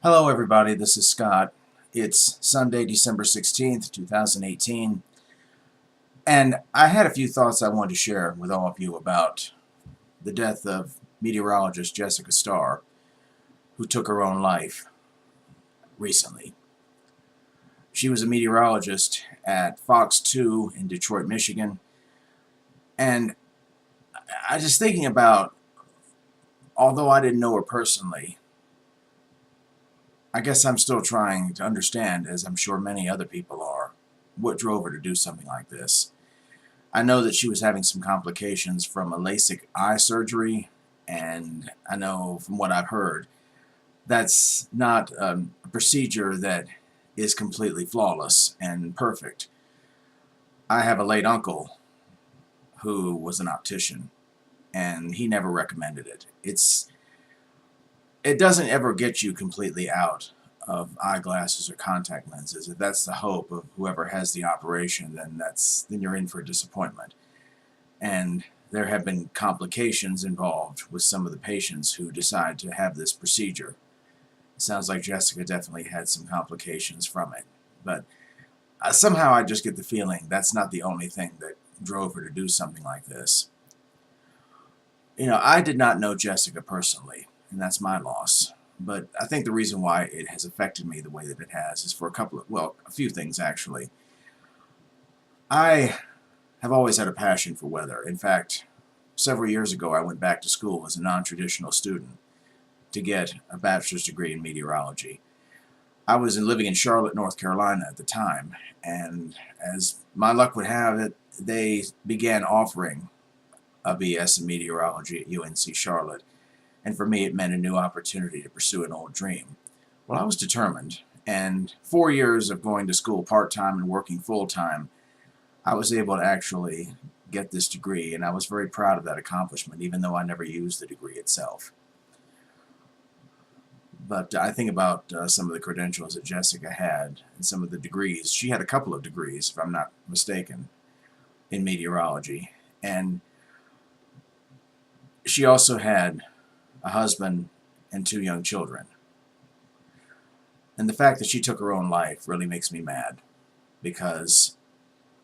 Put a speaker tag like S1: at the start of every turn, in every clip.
S1: Hello, everybody. This is Scott. It's Sunday, December 16th, 2018, and I had a few thoughts I wanted to share with all of you about the death of meteorologist Jessica Starr, who took her own life recently. She was a meteorologist at Fox 2 in Detroit, Michigan, and I was just thinking about, although I didn't know her personally, I guess I'm still trying to understand, as I'm sure many other people are, what drove her to do something like this. I know that she was having some complications from a LASIK eye surgery, and I know from what I've heard, that's not a procedure that is completely flawless and perfect. I have a late uncle who was an optician, and he never recommended it. It doesn't ever get you completely out of eyeglasses or contact lenses. If that's the hope of whoever has the operation, then you're in for disappointment. And there have been complications involved with some of the patients who decide to have this procedure. It sounds like Jessica definitely had some complications from it. But somehow I just get the feeling that's not the only thing that drove her to do something like this. I did not know Jessica personally, and that's my loss. But I think the reason why it has affected me the way that it has is for a few things actually. I have always had a passion for weather. In fact, several years ago, I went back to school as a non-traditional student to get a bachelor's degree in meteorology. I was living in Charlotte, North Carolina at the time, and as my luck would have it, they began offering a BS in meteorology at UNC Charlotte, and for me it meant a new opportunity to pursue an old dream. Well, I was determined, and 4 years of going to school part-time and working full-time, I was able to actually get this degree, and I was very proud of that accomplishment, even though I never used the degree itself. But I think about some of the credentials that Jessica had and some of the degrees. She had a couple of degrees, if I'm not mistaken, in meteorology. And she also had a husband and two young children. And the fact that she took her own life really makes me mad because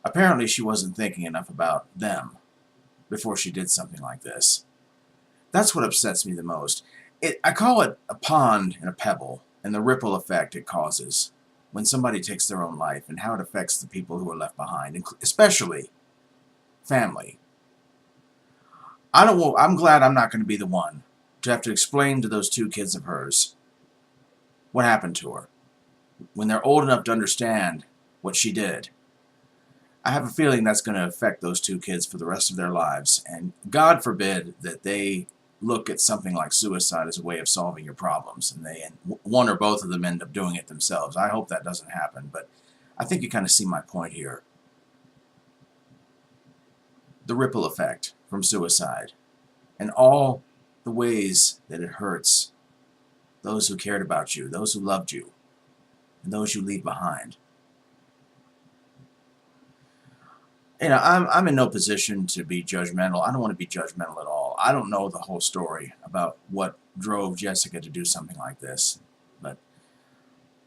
S1: apparently she wasn't thinking enough about them before she did something like this. That's what upsets me the most. I call it a pond and a pebble and the ripple effect it causes when somebody takes their own life and how it affects the people who are left behind, especially family. I'm glad I'm not going to be the one to have to explain to those two kids of hers what happened to her when they're old enough to understand what she did. I have a feeling that's going to affect those two kids for the rest of their lives, and God forbid that they look at something like suicide as a way of solving your problems, and one or both of them end up doing it themselves. I hope that doesn't happen, but I think you kind of see my point here. The ripple effect from suicide and all the ways that it hurts those who cared about you, those who loved you, and those you leave behind. I'm in no position to be judgmental. I don't want to be judgmental at all. I don't know the whole story about what drove Jessica to do something like this, but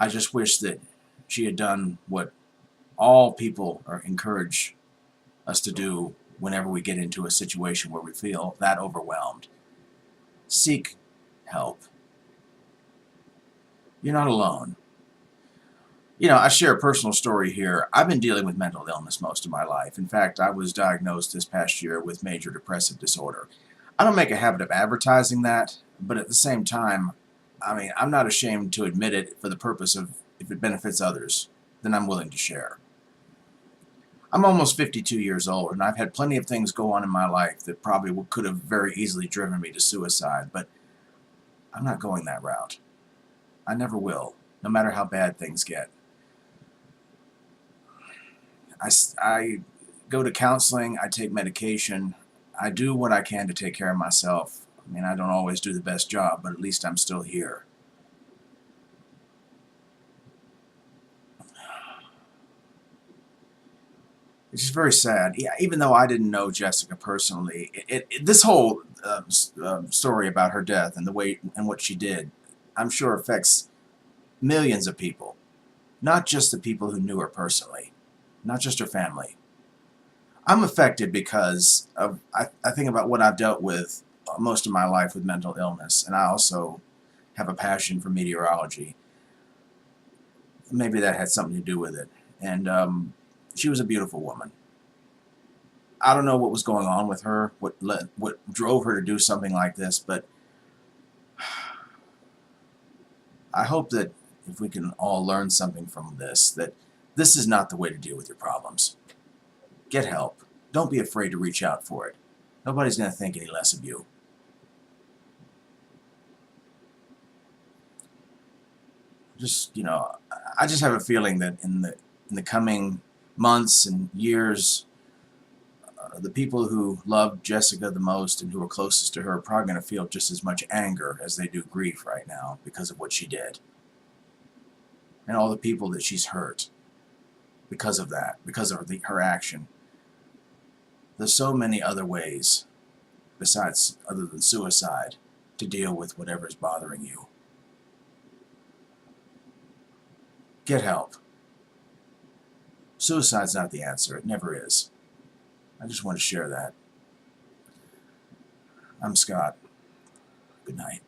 S1: I just wish that she had done what all people are encouraged us to do whenever we get into a situation where we feel that overwhelmed. Seek help. You're not alone. I share a personal story here. I've been dealing with mental illness most of my life. In fact, I was diagnosed this past year with major depressive disorder. I don't make a habit of advertising that, but at the same time, I'm not ashamed to admit it for the purpose of if it benefits others, then I'm willing to share. I'm almost 52 years old, and I've had plenty of things go on in my life that probably could have very easily driven me to suicide, but I'm not going that route. I never will, no matter how bad things get. I go to counseling, I take medication, I do what I can to take care of myself. I don't always do the best job, but at least I'm still here. It's just very sad. Yeah, even though I didn't know Jessica personally, this whole story about her death and the way and what she did, I'm sure affects millions of people, not just the people who knew her personally, not just her family. I'm affected because I think about what I've dealt with most of my life with mental illness, and I also have a passion for meteorology. Maybe that had something to do with it. And she was a beautiful woman. I don't know what was going on with her, what drove her to do something like this, but I hope that if we can all learn something from this, that this is not the way to deal with your problems. Get help. Don't be afraid to reach out for it. Nobody's going to think any less of you. Just, I just have a feeling that in the coming months and years, the people who loved Jessica the most and who were closest to her are probably going to feel just as much anger as they do grief right now because of what she did. And all the people that she's hurt because of that, because of her action. There's so many other ways, besides other than suicide, to deal with whatever's bothering you. Get help. Suicide's not the answer. It never is. I just want to share that. I'm Scott. Good night.